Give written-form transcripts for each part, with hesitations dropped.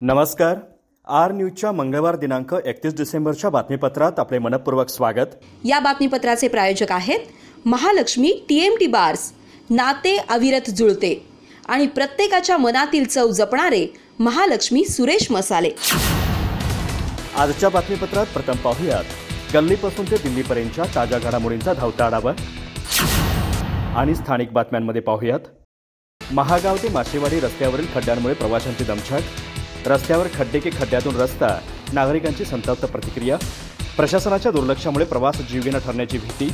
नमस्कार. आर न्यूजच्या मंगळवार दिनांक 31 डिसेंबरच्या बातमीपत्रात आपले मनपूर्वक स्वागत. या बातमीपत्राचे प्रायोजक आहेत महालक्ष्मी TMT बार्स, नाते अविरत जुळते आणि प्रत्येकाच्या मनातील चव जपणारे महालक्ष्मी सुरेश मसाले. आजच्या बातमीपत्रात प्रथम पाहूयात गल्लीपासून ते दिल्लीपर्यंतच्या ताज्या घडामोडींचा धावता आढावा आणि स्थानिक बातम्यांमध्ये पाहूयात महागाव ते माशेवाडी रस्त्यावरील खड्ड्यांमुळे प्रवाशांची दमछाक. रस्त्यावर खड्डे की खड्ड्यातून रस्ता, नागरिकांची संतप्त प्रतिक्रिया. प्रशासनाच्या दुर्लक्षामुळे प्रवास जीवघेणा ठरण्याची भीती.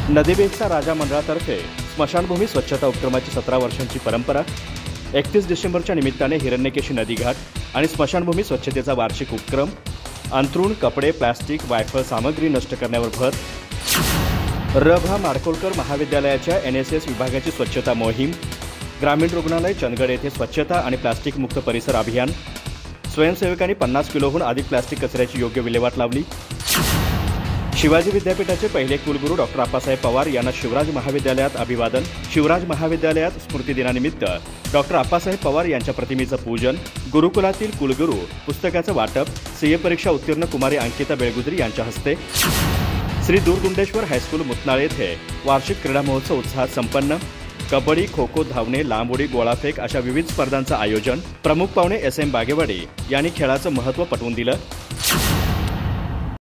नदीबेटचा राजा मंडळातर्फे स्मशानभूमी स्वच्छता उपक्रमाची 17 वर्षांची परंपरा. 31 डिसेंबरच्या निमित्ताने हिरण्यकेशी नदीघाट आणि स्मशानभूमी स्वच्छतेचा वार्षिक उपक्रम. अंथरूण, कपडे, प्लास्टिक, वायफळ सामग्री नष्ट करण्यावर भर. र.भा. माडखोलकर महाविद्यालयाच्या NSS विभागाची स्वच्छता मोहीम. ग्रामीण रुग्णालय चंदगड येथे स्वच्छता आणि प्लास्टिक मुक्त परिसर अभियान. स्वयंसेवकांनी 50 किलोहून अधिक प्लास्टिक कचऱ्याची योग्य विल्हेवाट लावली. शिवाजी विद्यापीठाचे पहिले कुलगुरू डॉक्टर आप्पासाहेब पवार यांना शिवराज महाविद्यालयात अभिवादन. शिवराज महाविद्यालयात स्मृतिदिनानिमित्त डॉक्टर आप्पासाहेब पवार यांच्या प्रतिमेचं पूजन. गुरुकुलातील कुलगुरू पुस्तकाचं वाटप CA परीक्षा उत्तीर्ण कुमारी अंकिता बेळगुजरी यांच्या हस्ते. श्री दूरगुंडेश्वर हायस्कूल मुतनाळ येथे वार्षिक क्रीडा महोत्सव उत्साहात संपन्न. कबड्डी, खो खो, धावणे, लांब उडी, गोळाफेक अशा विविध स्पर्धांचं आयोजन. प्रमुख पाहुणे SM बागेवाडी यांनी खेळाचं महत्त्व पटवून दिलं.